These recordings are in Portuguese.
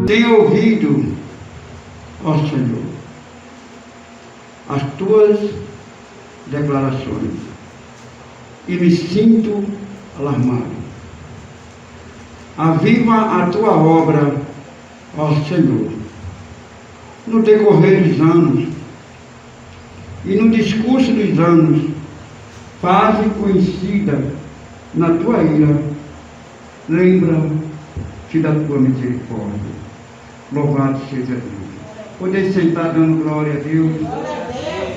tenho ouvido, ó Senhor, as tuas declarações e me sinto alarmado. Aviva a tua obra, ó Senhor, no decorrer dos anos e no discurso dos anos, faze conhecida na tua ira, lembra-te da tua misericórdia. Louvado seja Deus. Poder sentar dando glória a Deus,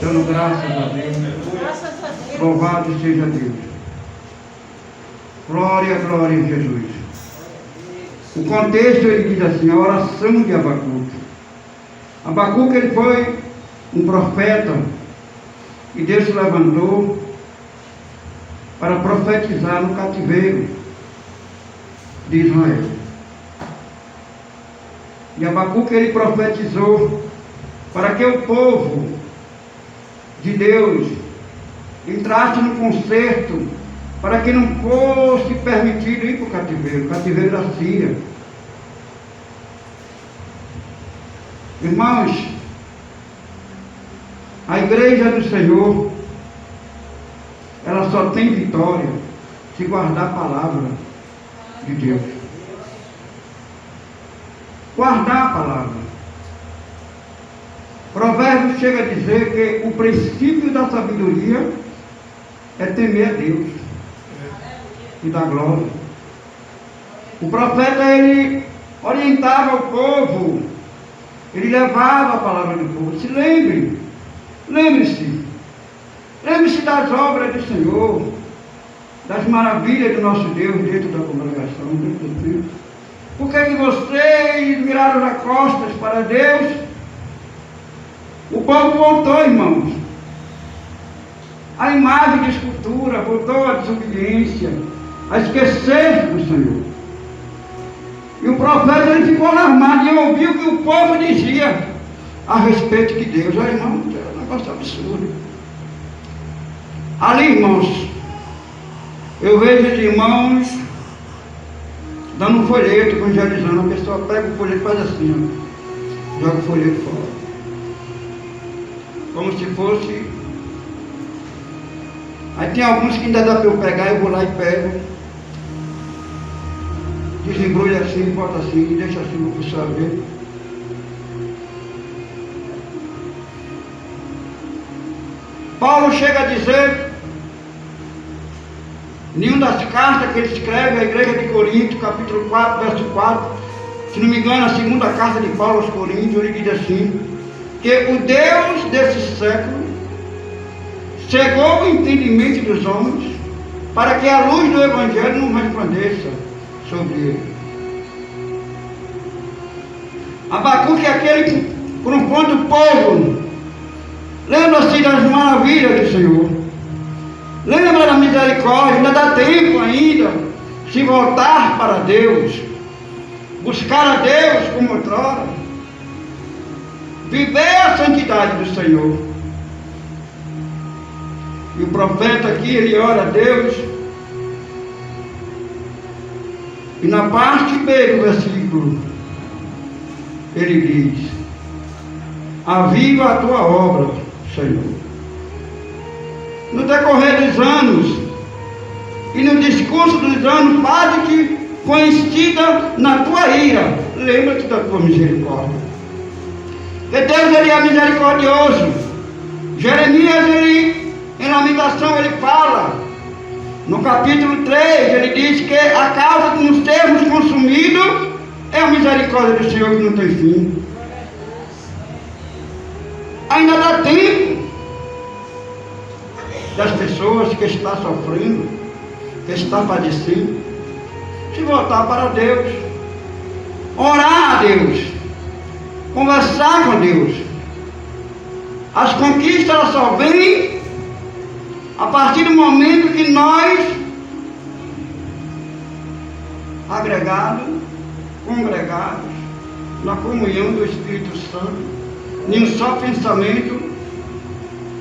dando graças a Deus. Louvado seja Deus. Glória, glória a Jesus. O contexto, ele diz assim, a oração de Abacuque. Abacuque, ele foi um profeta e Deus se levantou para profetizar no cativeiro de Israel. E Abacuque, ele profetizou para que o povo de Deus entrasse no concerto, para que não fosse permitido ir para o cativeiro da Síria. Irmãos, a igreja do Senhor, ela só tem vitória se guardar a palavra de Deus. Guardar a palavra. Provérbios chega a dizer que o princípio da sabedoria é temer a Deus e dar glória. O profeta, ele orientava o povo, ele levava a palavra do povo. Se lembre-se das obras do Senhor, das maravilhas do nosso Deus dentro da congregação, dentro do templo. Por que vocês viraram as costas para Deus? O povo voltou, irmãos, a imagem de escultura, voltou a desobediência, a esquecer do Senhor. E o profeta, ele ficou alarmado e ouviu o que o povo dizia a respeito de Deus. Olha, irmão, é um negócio absurdo. Ali, irmãos, eu vejo os irmãos dando um folheto, evangelizando. A pessoa pega o folheto e faz assim, ó, joga o folheto fora. Como se fosse... Aí tem alguns que ainda dá para eu pegar, eu vou lá e pego. Desembrulha assim, bota assim, deixa assim para a pessoa ver. Paulo chega a dizer, em uma das cartas que ele escreve à igreja de Corinto, capítulo 4, verso 4, se não me engano, a segunda carta de Paulo aos Coríntios, ele diz assim, que o Deus desse século cegou o entendimento dos homens para que a luz do Evangelho não resplandeça sobre ele. Abacuque é aquele que confronta o povo. Lembra-se das maravilhas do Senhor. Lembra da misericórdia. Ainda dá tempo ainda se voltar para Deus, buscar a Deus como outrora, viver a santidade do Senhor. E o profeta aqui, ele ora a Deus. E na parte B do versículo, ele diz, aviva a tua obra, Senhor. No decorrer dos anos, e no discurso dos anos, faze-te conhecida na tua ira. Lembra-te da tua misericórdia. Porque Deus, ele é misericordioso. Jeremias, ele, em Lamentação, ele fala, no capítulo 3, ele diz que a causa de nos termos consumido é a misericórdia do Senhor que não tem fim. Ainda dá tempo das pessoas que estão sofrendo, que estão padecendo, se voltar para Deus, orar a Deus, conversar com Deus. As conquistas, elas só vêm a partir do momento que nós, agregados, congregados, na comunhão do Espírito Santo, em um só pensamento,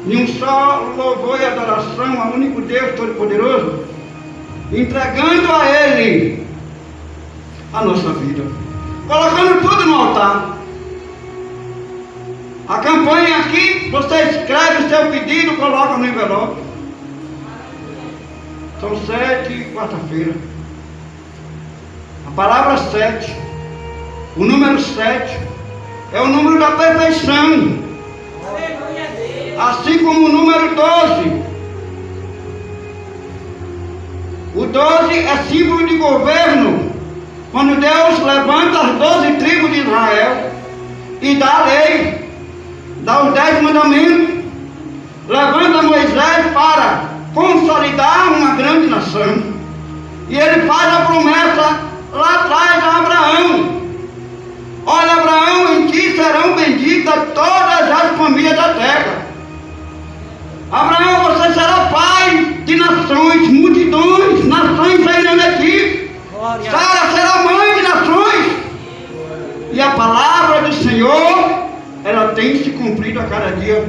em um só louvor e adoração ao único Deus Todo-Poderoso, entregando a Ele a nossa vida. colocando tudo no altar. A campanha aqui, você escreve o seu pedido, coloca no envelope. São 7 quarta-feira. A palavra 7, o número 7, é o número da perfeição. Assim como o número 12. O 12 é símbolo de governo. Quando Deus levanta as 12 tribos de Israel e dá a lei, dá os 10 mandamentos, levanta Moisés para consolidar uma grande nação. E ele faz a promessa lá atrás a Abraão: olha, Abraão, em ti serão benditas todas as famílias da terra. Abraão, você será pai de nações, multidões, nações sairão de ti. Sara será mãe de nações. E a palavra do Senhor, ela tem se cumprido a cada dia.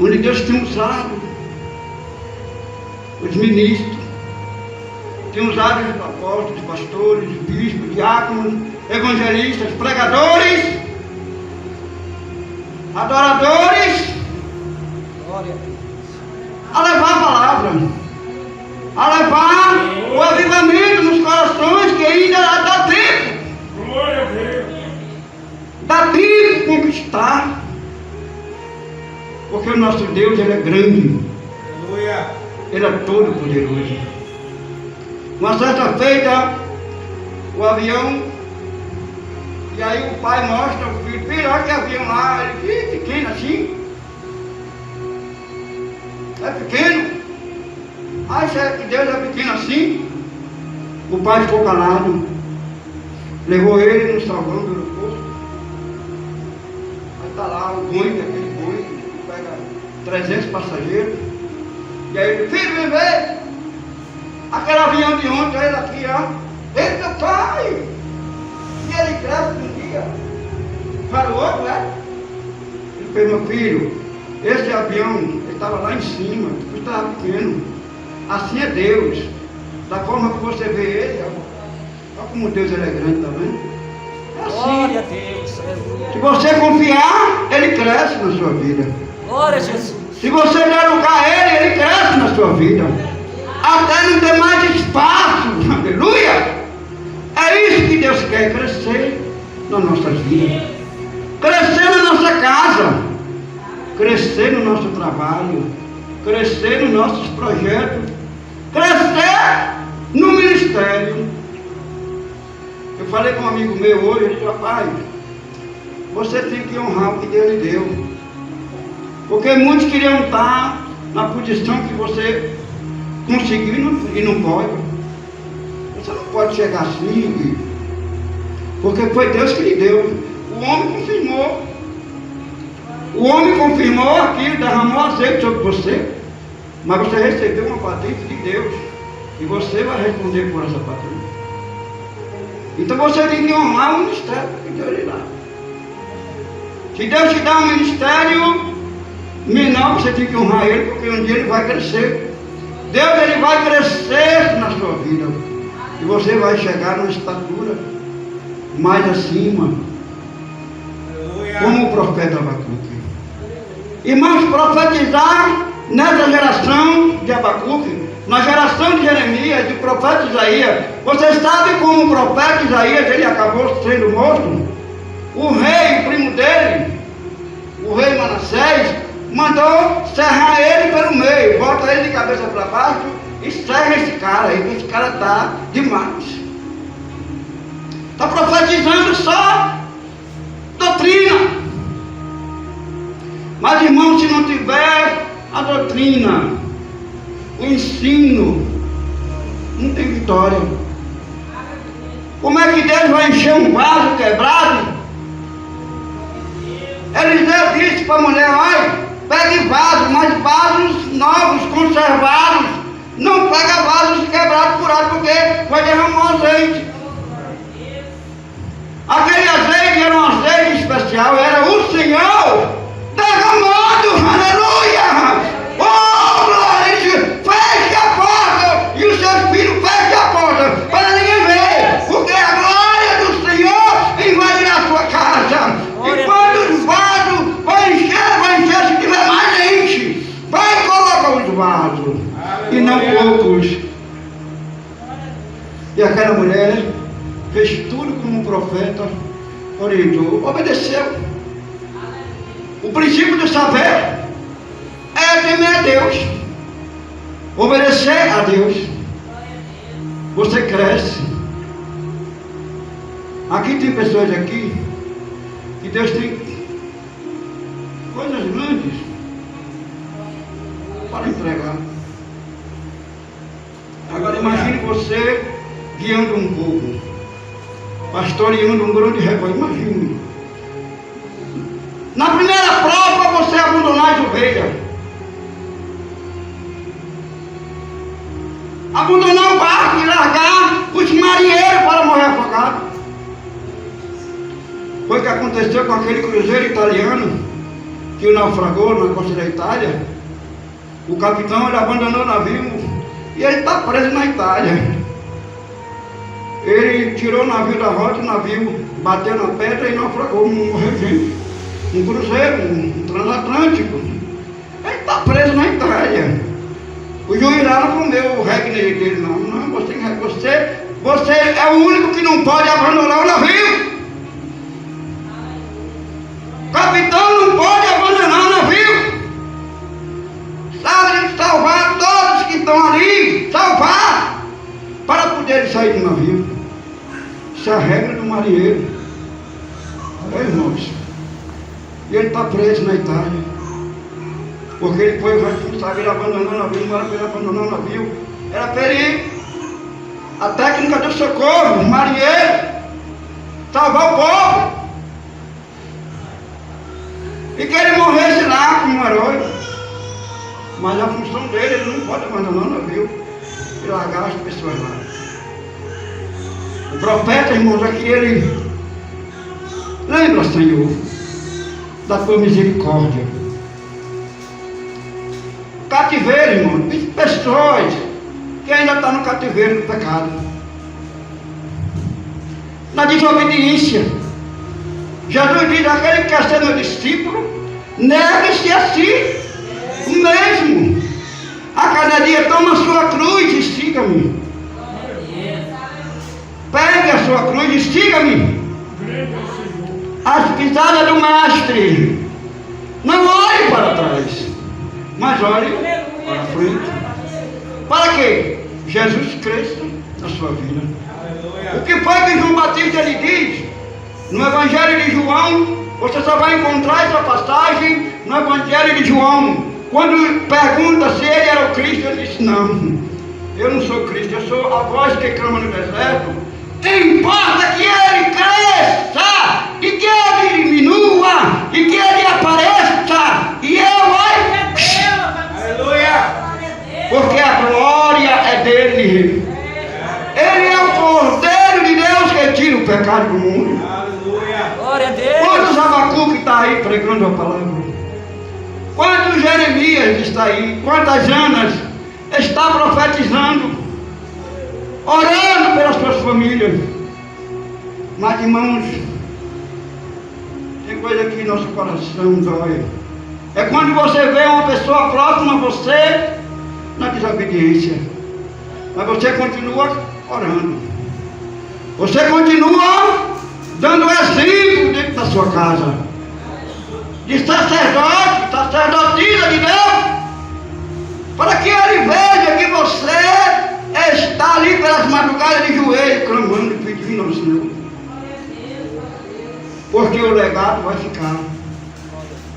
Onde Deus tem usado os ministros, tem usado os apóstolos, pastores, bispos, diáconos, evangelistas, pregadores, adoradores, a levar a palavra, a levar o avivamento nos corações, que ainda dá tempo. Dá tempo conquistar. Porque o nosso Deus, ele é grande. Ele é todo poderoso. Uma certa feita, o avião, e aí o pai mostra o filho: filho, olha que avião lá, ele pequeno assim. É pequeno. Aí será que Deus é pequeno assim? O pai ficou calado. Levou ele no salão do aeroporto. Aí está lá o Boeing, aquele Boeing, que pega 300 passageiros. E aí ele: filho, vem ver aquele avião de ontem, ele aqui, ó. Eita, pai! E ele cresce de um dia para o outro, né? Ele fez: meu filho, esse avião, ele estava lá em cima, tu estava pequeno. Assim é Deus. Da forma que você vê ele, olha como Deus ele é grande, tá vendo? É assim. Glória a Deus. Se você confiar, ele cresce na sua vida. Glória a Jesus. Se você der lugar a ele, ele cresce na sua vida. Até não ter mais espaço. Aleluia! É isso que Deus quer, crescer nas nossas vidas. Crescer na nossa casa. Crescer no nosso trabalho. Crescer nos nossos projetos. Crescer no ministério. Eu falei com um amigo meu hoje, ele disse: rapaz, você tem que honrar o que Deus lhe deu. Porque muitos queriam estar na posição que você conseguiu e não pode. Você não pode chegar assim, porque foi Deus que lhe deu. O homem confirmou. O homem confirmou aquilo, derramou azeite sobre você. Mas você recebeu uma patente de Deus. E você vai responder por essa patente. Então você tem que honrar o ministério que Deus lhe dá. Se Deus te dá um ministério menor, você tem que honrar ele, porque um dia ele vai crescer. Deus, ele vai crescer na sua vida. E você vai chegar numa estatura mais acima. Como o profeta Abacuque. Irmãos, profetizar nessa geração de Abacuque, na geração de Jeremias, do profeta Isaías. Você sabe como o profeta Isaías, ele acabou sendo morto? O rei, o primo dele, o rei Manassés, mandou serrar ele pelo meio. Bota ele de cabeça para baixo e serra esse cara aí, que esse cara está demais. Está profetizando só doutrina. Mas, irmão, se não tiver a doutrina, o ensino, não tem vitória. Como é que Deus vai encher um vaso quebrado? Eliseu disse para a mulher: olha, pegue vasos, mas vasos novos, conservados. Não pega vasos quebrados, furados, porque vai derramar azeite. Aquele azeite era um azeite especial, era o Senhor derramado, aleluia! Oh, glória! Feche a porta! E os seus filhos fechem a porta para ninguém ver vasos, e não poucos. E aquela mulher fez tudo como um profeta orientou, obedeceu. O princípio do saber é temer a Deus, obedecer a Deus. Você cresce. Aqui tem pessoas aqui que Deus tem coisas grandes para entregar. Agora imagine você guiando um povo, pastoreando um grande rebanho. Imagine. Na primeira prova você abandonar as ovelhas, abandonar o barco e largar os marinheiros para morrer afogados. Foi o que aconteceu com aquele cruzeiro italiano que naufragou na costa da Itália. O capitão ele abandonou o navio e ele está preso na Itália. Ele tirou o navio da rota, o navio bateu na pedra e naufragou, morreu gente. Um cruzeiro, um transatlântico. Ele está preso na Itália. O juiz lá não comeu o reggae dele, não. Não, você é o único que não pode abandonar o navio. O capitão não pode abandonar o navio. Sabe, salvar todos que estão ali, salvar, para poder sair do navio. Isso é a regra do marinheiro. Olha, irmãos. E ele está preso na Itália. Porque ele foi o responsável, ele abandonou o navio, não era para ele abandonar o navio. Era para ele, a técnica do socorro, o marinheiro, salvar o povo. E que ele morresse lá como um herói. Mas a função dele, ele não pode abandonar o navio e largar as pessoas lá. O profeta, irmãos, aqui ele lembra, Senhor, da tua misericórdia. O cativeiro, irmão, tem pessoas que ainda estão no cativeiro do pecado, na desobediência. Jesus diz: aquele que quer ser meu discípulo, negue-se a si mesmo. A cada dia toma a sua cruz e siga-me. Pegue a sua cruz e siga-me. As pisadas do mestre. Não olhe para trás, mas olhe para frente. Para que Jesus cresça na sua vida. O que foi que João Batista lhe diz? No Evangelho de João, você só vai encontrar essa passagem no Evangelho de João. Quando pergunta se ele era o Cristo, ele disse: não, eu não sou Cristo, eu sou a voz que clama no deserto. Importa que ele cresça e que ele diminua e que ele apareça e eu aleluia, porque a glória é dele. Ele é o Cordeiro de Deus que tira o pecado do mundo. Glória a Deus. Quantos Abacuque está aí pregando a palavra? Quantos Jeremias está aí? Quantas Anas está profetizando, orando pelas suas famílias? Mas, irmãos, tem coisa que nosso coração dói. É quando você vê uma pessoa próxima a você na desobediência, mas você continua orando, você continua dando exemplo dentro da sua casa, de sacerdote, sacerdotisa de Deus, para que ele veja que você está ali pelas madrugadas de joelho, clamando e pedindo ao Senhor. Porque o legado vai ficar.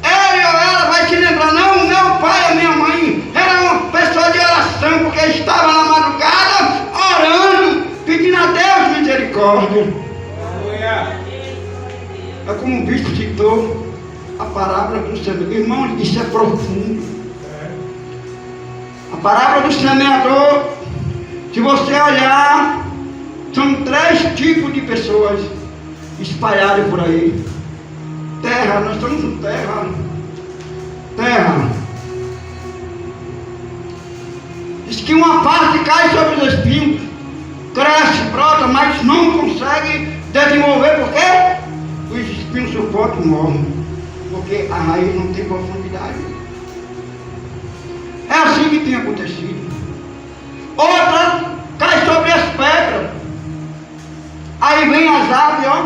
Ele ou ela vai se lembrar: não, meu pai e minha mãe era uma pessoa de oração, porque estava na madrugada orando, pedindo a Deus misericórdia. É como o bispo citou a parábola do semeador. Irmão, isso é profundo. A parábola do semeador, se você olhar, são 3 tipos de pessoas espalhadas por aí. Terra, nós estamos em terra. Terra. Diz que uma parte cai sobre os espinhos, cresce, brota, mas não consegue desenvolver. Por quê? Os espinhos sufocam e morrem. Porque a raiz não tem profundidade. É assim que tem acontecido. Outra cai sobre as pedras. Aí vem as aves, ó,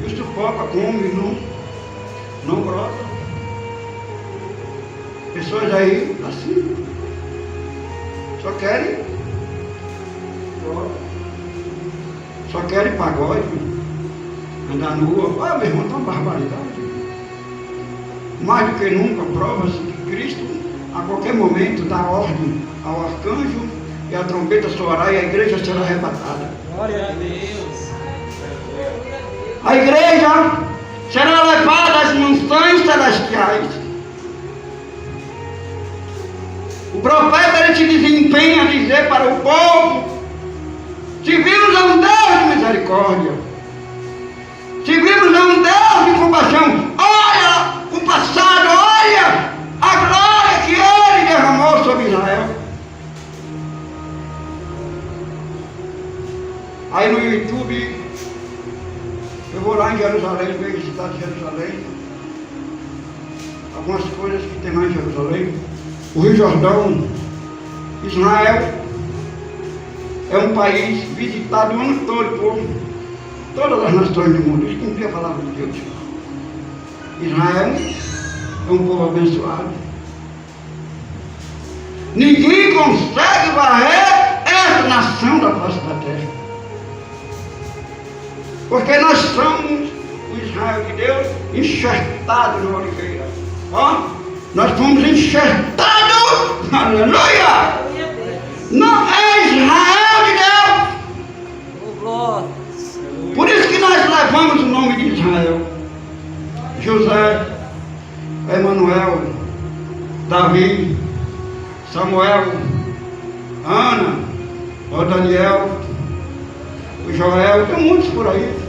e o sufoca, come, não brota. Pessoas aí, assim, só querem só querem pagode, andar nua. Ah, meu irmão, tá uma barbaridade. Mais do que nunca, prova-se que Cristo, a qualquer momento, dá ordem ao arcanjo e a trombeta soará e a igreja será arrebatada. Glória a Deus. A igreja será levada às mansões celestiais. O profeta ele se desempenha a dizer para o povo: se vimos a um Deus de misericórdia, se vimos a um Deus de compaixão, olha o passado, olha a glória que ele derramou sobre Israel. Aí no YouTube, eu vou lá em Jerusalém, vejo a cidade de Jerusalém, algumas coisas que tem lá em Jerusalém. O Rio Jordão, Israel, é um país visitado o ano todo por todas as nações do mundo. Eles cumprem a palavra de Deus. Israel é um povo abençoado. Ninguém consegue varrer essa nação da face da terra. Porque nós somos o Israel de Deus enxertado na oliveira. Ó, nós fomos enxertados, aleluia! Não é Israel de Deus. Por isso que nós levamos o nome de Israel. José, Emanuel, Davi, Samuel, Ana, o Daniel, o Joel, tem muitos por aí.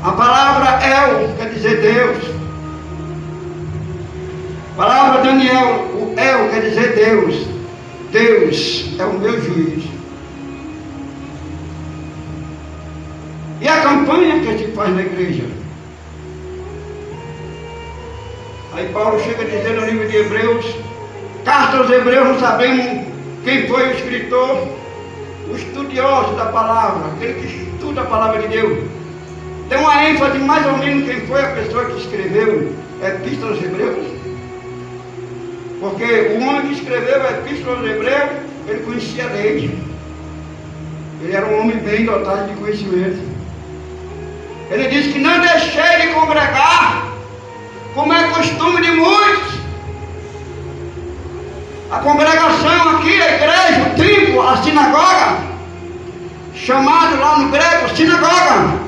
A palavra El quer dizer Deus. A palavra Daniel, o El quer dizer Deus. Deus é o meu juiz. E a campanha que a gente faz na igreja? Aí Paulo chega a dizer no livro de Hebreus, carta aos Hebreus, não sabemos quem foi o escritor, o estudioso da palavra, aquele que estuda a palavra de Deus. Tem uma ênfase mais ou menos quem foi a pessoa que escreveu a Epístola aos Hebreus. Porque o homem que escreveu a Epístola aos Hebreus, ele conhecia a lei. Ele era um homem bem dotado de conhecimento. Ele disse que não deixei de congregar, como é costume de muitos. A congregação aqui, a igreja, o templo, a sinagoga, chamado lá no grego, sinagoga,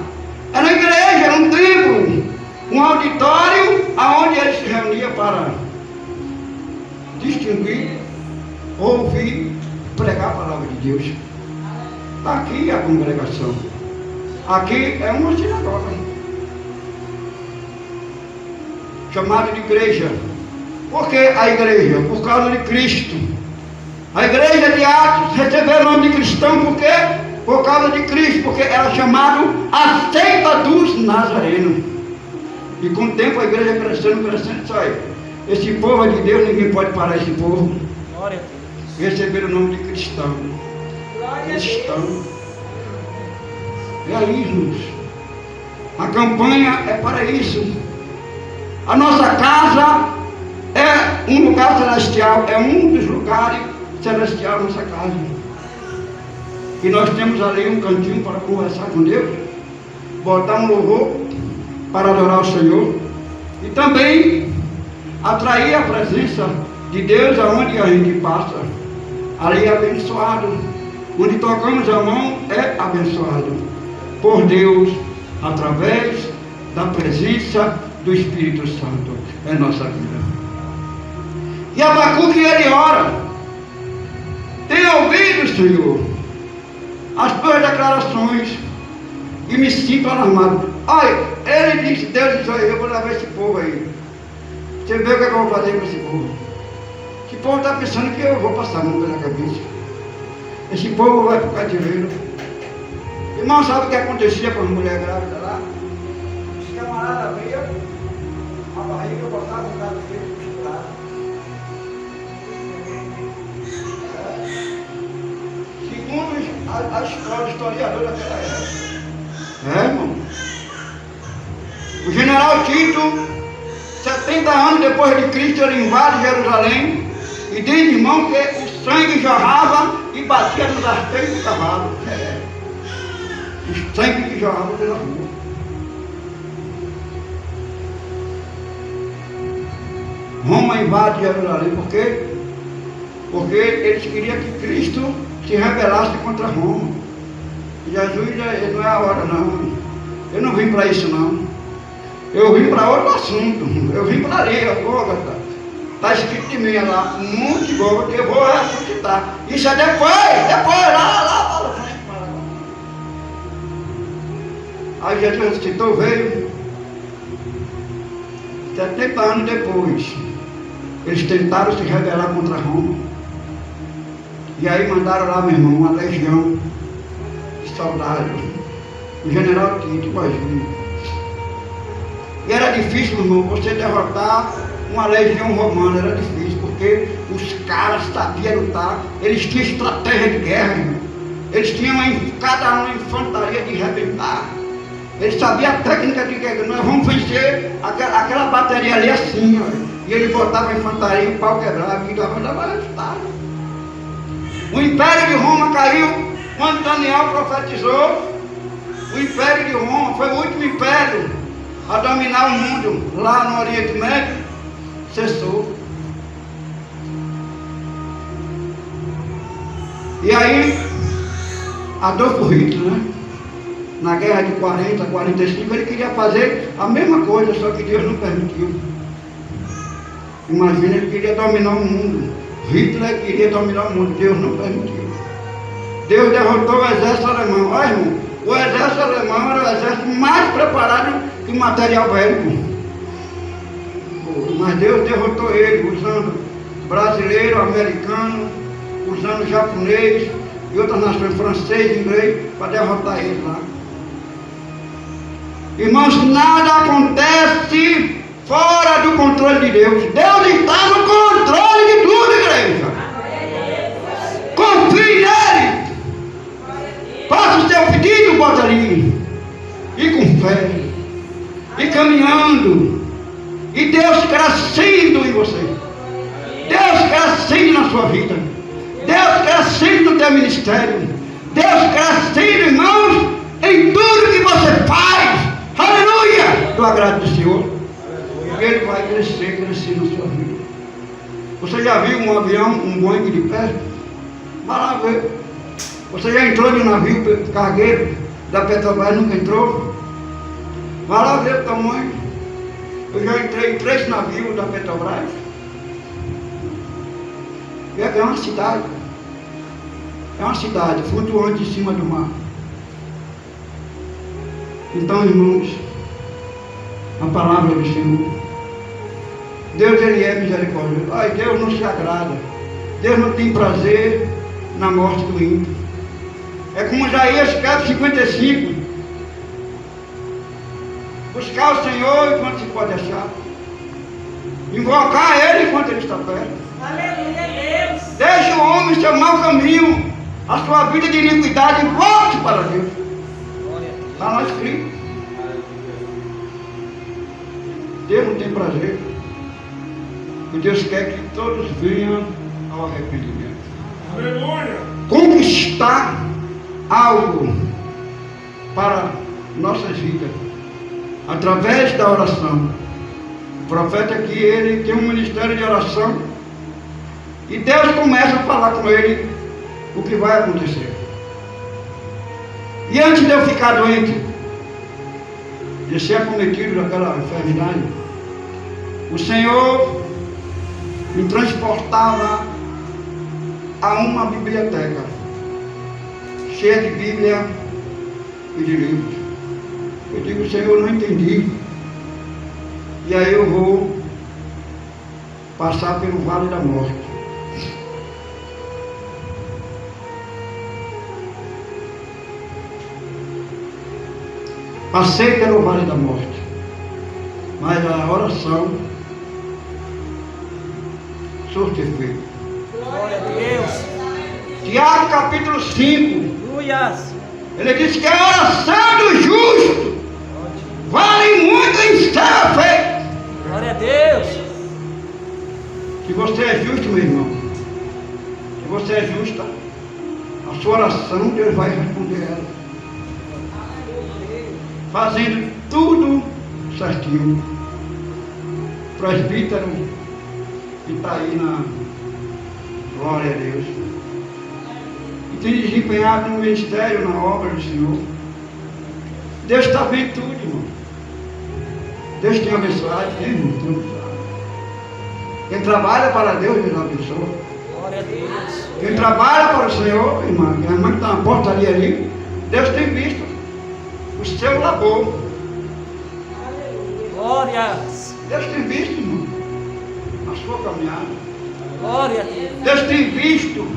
era uma igreja, era um templo, um auditório, aonde eles se reuniam para distinguir, ouvir, pregar a palavra de Deus. Aqui é a congregação. Aqui é uma sinagoga, chamada de igreja. Por que a igreja? Por causa de Cristo. A igreja de Atos recebeu o nome de cristão por quê? Por causa de Cristo, porque era chamado a seita dos nazarenos. E com o tempo a igreja crescendo, sai. Esse povo é de Deus, ninguém pode parar esse povo. Glória a Deus. Receberam o nome de cristão. Cristão. É isso. A campanha é para isso. A nossa casa é um lugar celestial, é um dos lugares celestiais da nossa casa. E nós temos ali um cantinho para conversar com Deus, botar um louvor para adorar o Senhor e também atrair a presença de Deus aonde a gente passa. Ali é abençoado. Onde tocamos a mão é abençoado por Deus através da presença do Espírito Santo em nossa vida. E Abacuque ele ora: tenha ouvido, Senhor, as tuas declarações e me sinto alarmado. Olha, ele disse, Deus disse: eu vou levar esse povo aí. Você vê o que eu vou fazer com esse povo? Esse povo está pensando que eu vou passar a mão pela cabeça. Esse povo vai para o cativeiro. Irmão, sabe o que acontecia com as mulheres grávidas lá? Os camaradas abriam a barriga, botavam o cativeiro costurado. a história, o historiador daquela época. Irmão. O general Tito, 70 anos depois de Cristo, ele invade Jerusalém e diz, irmão, que o sangue jorrava e batia nos arteiros de cavalo. O sangue que jorrava pela rua. Roma invade Jerusalém, por quê? Porque eles queriam que Cristo se rebelasse contra Roma. Jesus não é a hora não. Eu não vim para isso não. Eu vim para outro assunto. Eu vim para ali, Gólgota. Está escrito de mim lá, Monte Gólgota, que eu vou ressuscitar. Isso é depois, lá para frente. Aí Jesus ressuscitou, veio. 70 anos depois, eles tentaram se rebelar contra Roma. E aí mandaram lá, meu irmão, uma legião de soldados. O general Tito, imagina. E era difícil, meu irmão, você derrotar uma legião romana, era difícil, porque os caras sabiam lutar, eles tinham estratégia de guerra, irmão. Eles tinham cada uma infantaria de arrebentar. Eles sabiam a técnica de guerra. Nós vamos vencer aquela bateria ali assim, ó. E ele botava a infantaria e o pau quebrava e dava resultado. O Império de Roma caiu quando Daniel profetizou. O Império de Roma foi o último império a dominar o mundo lá no Oriente Médio. Cessou. E aí, Adolfo Hitler, né? Na guerra de 40, 45, ele queria fazer a mesma coisa, só que Deus não permitiu. Imagina, ele queria dominar o mundo. Hitler queria dominar o mundo, Deus não permitiu. Deus derrotou o exército alemão. Olha, irmão, o exército alemão era o exército mais preparado que o material bélico. Mas Deus derrotou ele, usando brasileiro, americano, usando japonês e outras nações, francês, inglês, para derrotar ele lá. Irmãos, nada acontece fora do controle de Deus. Deus está no controle de tudo, igreja. Confie nele. Faça o seu pedido, bota ali. E com fé. E caminhando. E Deus crescendo em você. Deus crescendo na sua vida. Deus crescendo no teu ministério. Deus crescendo, irmãos, em tudo que você faz. Aleluia! Do agrado do Senhor. Ele vai crescer na sua vida. Você já viu um avião, um Boeing de perto? Vai lá ver. Você já entrou de navio cargueiro da Petrobras, nunca entrou? Vai lá ver o tamanho. Eu já entrei em 3 navios da Petrobras. E é uma cidade. É uma cidade flutuante em cima do mar. Então, irmãos, a palavra do Senhor. Deus, Ele é misericórdia. Ai, Deus não se agrada. Deus não tem prazer na morte do ímpio. É como Isaías capítulo 55. Buscar o Senhor enquanto se pode achar. Invocar Ele enquanto Ele está perto. Aleluia, Deus. Deixe o homem seu mau caminho, a sua vida de iniquidade, e volte para Deus. Está lá escrito. Deus não tem prazer. E Deus quer que todos venham ao arrependimento. Aleluia. Conquistar algo para nossas vidas através da oração. O profeta aqui, ele tem um ministério de oração e Deus começa a falar com ele o que vai acontecer. E antes de eu ficar doente, de ser acometido daquela enfermidade, o Senhor me transportava a uma biblioteca cheia de Bíblia e de livros. Eu digo, Senhor, eu não entendi. E aí eu vou passar pelo vale da morte. Passei pelo vale da morte. Mas a oração surte efeito. Glória a Deus. Tiago capítulo 5. Aleluias. Ele disse que a oração do justo vale muito em ser feita. Glória a Deus. Se você é justo, meu irmão, se você é justa, a sua oração Deus vai responder ela. Fazendo tudo certinho. Presbítero que está aí na glória a Deus. E tem desempenhado no ministério, na obra do Senhor. Deus está vendo tudo, irmão. Deus tem abençoado, tem, irmão, tem abençoado. Quem trabalha para Deus, Deus abençoa. Glória a Deus. Quem trabalha para o Senhor, irmão, a irmã que está na portaria ali, Deus tem visto o seu labor. Glórias. Deus tem visto, irmão, a sua caminhada. Glória a Deus. Deus tem visto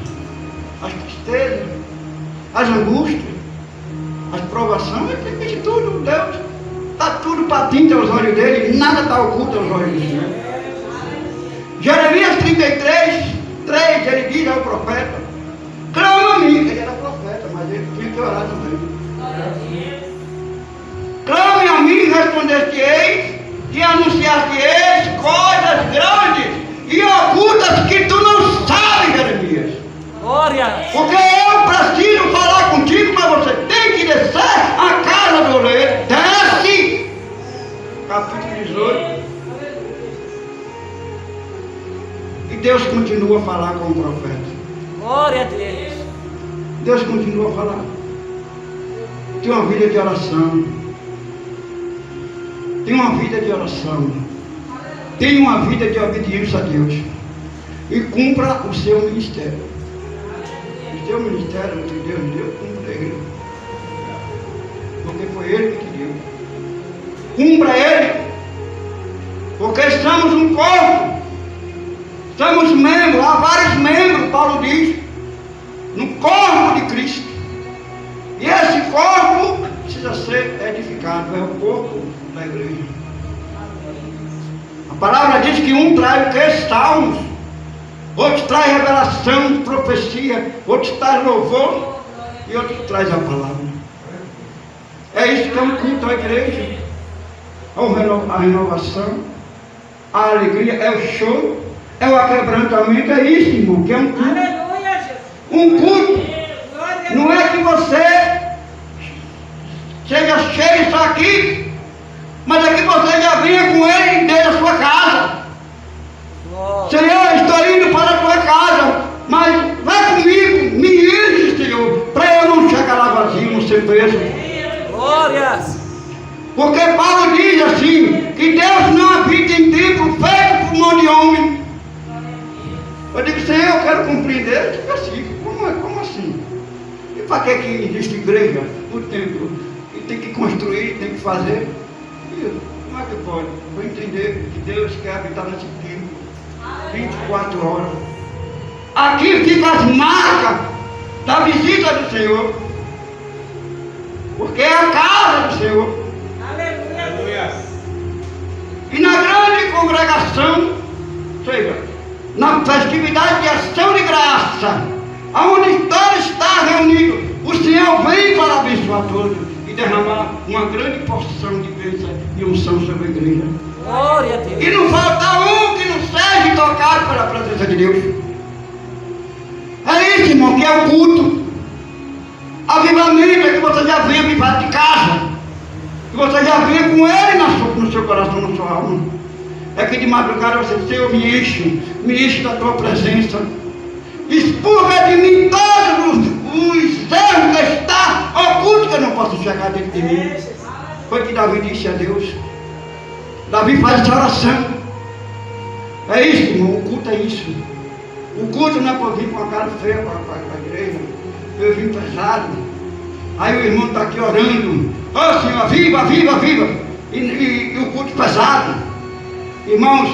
as tristezas, as angústias, as provações, Ele tem visto tudo, Deus. Está tudo patente aos olhos dele, nada está oculto aos olhos do Senhor. Jeremias 33, 3, ele diz ao profeta: clama a mim, ele era profeta, mas ele tinha que orar também. Clame a mim, responder-te-eis, e anunciar-te-eis coisas grandes e ocultas que tu não sabes, Jeremias. Glória. Porque eu preciso falar contigo, mas você tem que descer a casa do oleiro. Desce! Capítulo 18. E Deus continua a falar com o profeta. Glória a Deus. Deus continua a falar. Tem uma vida de oração. Tem uma vida de oração. Tem uma vida de obediência a Deus. E cumpra o seu ministério. O seu ministério que Deus deu, cumpra ele. Porque foi Ele que te deu. Cumpra Ele. Porque estamos um corpo. Somos membros, há vários membros, Paulo diz, no corpo de Cristo. E esse corpo precisa ser edificado, é o corpo da igreja. A palavra diz que um traz o que? Salmos, outro traz revelação, profecia, outro traz louvor e outro traz a palavra. É isso que é um culto à igreja. A renovação, a alegria, é o choro. É o aquebrantamento, é isso, irmão, que é um culto. Aleluia, Jesus. Um culto. Não é que você seja cheio só aqui, mas é que você já venha com Ele dentro da sua casa. Senhor, estou indo para a tua casa, mas vai comigo, me guie, Senhor, para eu não chegar lá vazio, não ser preso. Glórias. Porque Paulo diz assim, que Deus não habita em templo feito por mão de homem. Eu digo, Senhor, eu quero compreender. Eu digo assim, como assim? E para que existe igreja, o templo? E tem que construir, tem que fazer. E como é que pode? Vou entender que Deus quer habitar nesse templo 24 horas. Aqui ficam as marcas da visita do Senhor. Porque é a casa do Senhor. Aleluia. E na grande congregação, seja, na festividade de ação de graça, aonde todos estão reunidos, o Senhor vem para abençoar todos e derramar uma grande porção de bênção e unção sobre a igreja. Glória a Deus. E não falta um que não seja tocado pela presença de Deus. É isso, irmão, que é o culto. Avivamento é que você já venha avivar de casa, que você já venha com Ele no seu coração, na sua alma. É que de madrugada você, Senhor, me enche da tua presença. Expurga de mim todos os erros que está oculto, que eu não posso chegar dentro de mim. Foi que Davi disse a Deus. Davi faz essa oração. É isso, irmão, o culto é isso. O culto não é para vir com a cara feia para a igreja. Eu vim pesado. Aí o irmão está aqui orando. Ó Senhor, viva, viva, viva. E o culto pesado. Irmãos,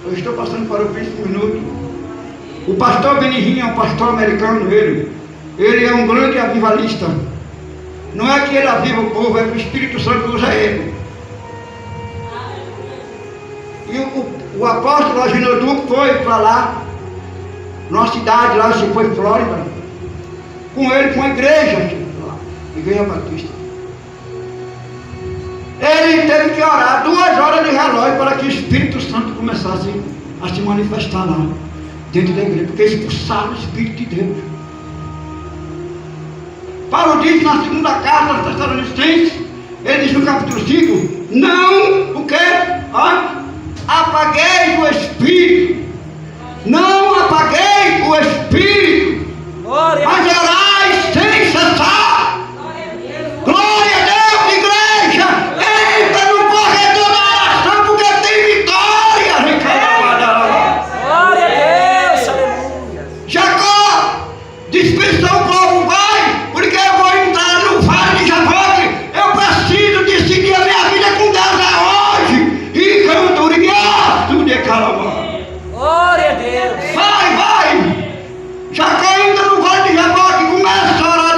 eu estou passando para o príncipe minuto. O pastor Benihim é um pastor americano, ele é um grande avivalista. Não é que ele aviva o povo, é que o Espírito Santo usa ele. E o apóstolo Aginoduco foi para lá, numa cidade lá, se foi Flórida. com ele, com a igreja, Igreja Batista. Ele teve que orar 2 horas de relógio para que o Espírito Santo começasse a se manifestar lá, dentro da igreja, porque expulsaram o Espírito de Deus. Paulo diz na segunda carta aos Tessalonicenses, ele diz no capítulo 5, não, o quê? Apagueis o Espírito. Não apagueis o Espírito, Glória. mas orais sem cessar. Glória a Deus, igreja. Entra no corredor da oração, porque tem vitória. Glória a Deus. Aleluia. Jacó dispensou o povo, vai, porque eu vou entrar no vale de Jaboque. Eu preciso decidir a minha vida com Deus hoje. E cantoria, tudo é calma. Glória a Deus. Vai! Jacó entra no vale de Jaboque e começa a orar.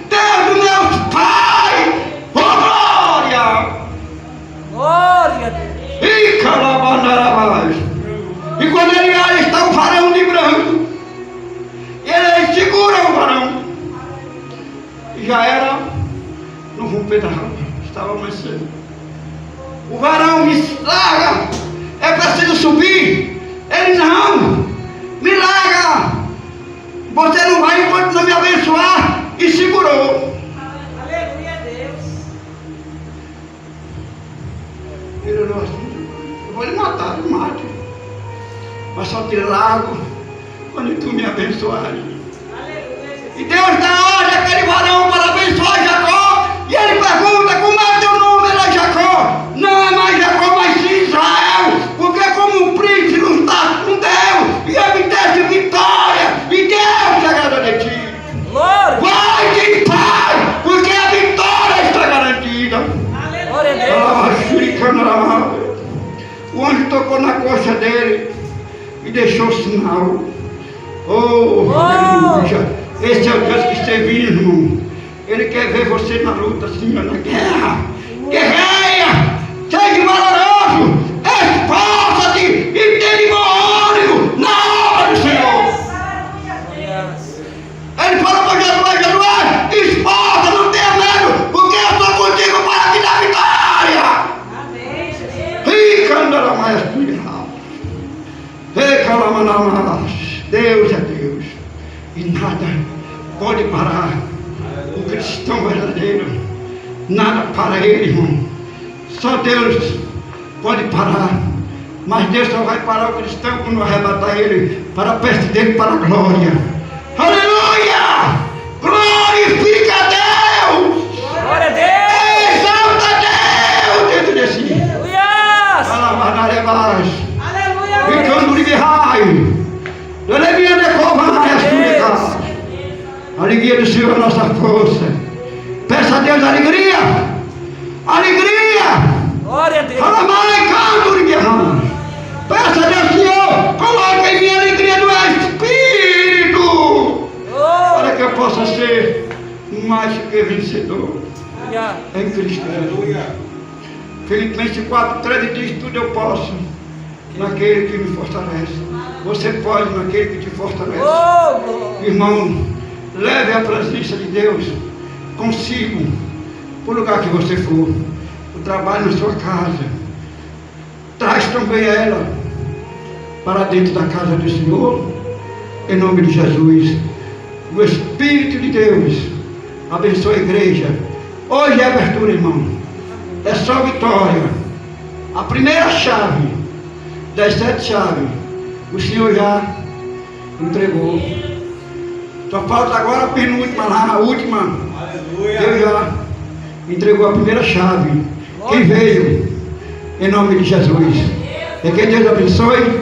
Deus dos meus pais, glória! Glória a Deus. E calabandarabás. E quando ele olha, está o varão de branco. Ele segura o varão. E já era no romper da rama. Estava mais cedo. O varão me larga. É preciso subir. Ele não. Me larga. Você não vai enquanto não me abençoar. E segurou. Aleluia a Deus. Ele olhou assim. Eu vou lhe matar, me mate. Mas só te largo quando tu me abençoares. Aleluia, Jesus. E Deus dá ordem àquele varão para abençoar Jacó. E ele pergunta, como é teu nome? Ele é Jacó. Não é mais Jacó, mas sim Israel. Porque como um príncipe lutar com Deus e obter vitória. E Deus se agrada de ti. Glória. Vai em paz, porque a vitória está garantida. Glória a Deus. O anjo tocou na coxa dele e deixou sinal. Oh, aleluia. Esse é o Deus que servimos, irmão. Ele quer ver você na luta, sim, na guerra. Guerreia, seja valoroso, esforça-te e tenha bom ânimo na obra do Senhor. Ele falou para Josué, esforça, não tenha medo, porque eu estou contigo para te dar vitória. Amém, Jesus. Deus é Deus e nada pode parar o cristão verdadeiro. Nada para ele, irmão. Só Deus pode parar. Mas Deus só vai parar o cristão quando arrebatar ele para perto dele, para a glória. Aleluia! Glorifica a Deus! Glória a Deus. Exalta Deus dentro de si. Aleluia. E Aleluia. quando lhe raio, a alegria do Senhor é a nossa força. Peça a Deus alegria. Alegria. Glória a Deus. Fala mãe, canto de guerra. Peça a Deus, Senhor, coloque em mim a alegria do Espírito, para que eu possa ser mais que vencedor Aleluia. em Cristo Jesus. Filipenses 4:13 diz: tudo eu posso naquele que me fortalece. Você pode naquele que te fortalece. Oh, glória. Irmão, leve a presença de Deus consigo para o lugar que você for. O trabalho na sua casa. Traz também ela para dentro da casa do Senhor, em nome de Jesus. O Espírito de Deus abençoe a igreja. Hoje é abertura, irmão. É só vitória. A primeira chave das 7 chaves, o Senhor já entregou. Só falta agora a penúltima lá, a última. Deus já entregou a primeira chave. Quem veio, em nome de Jesus. E que Deus abençoe.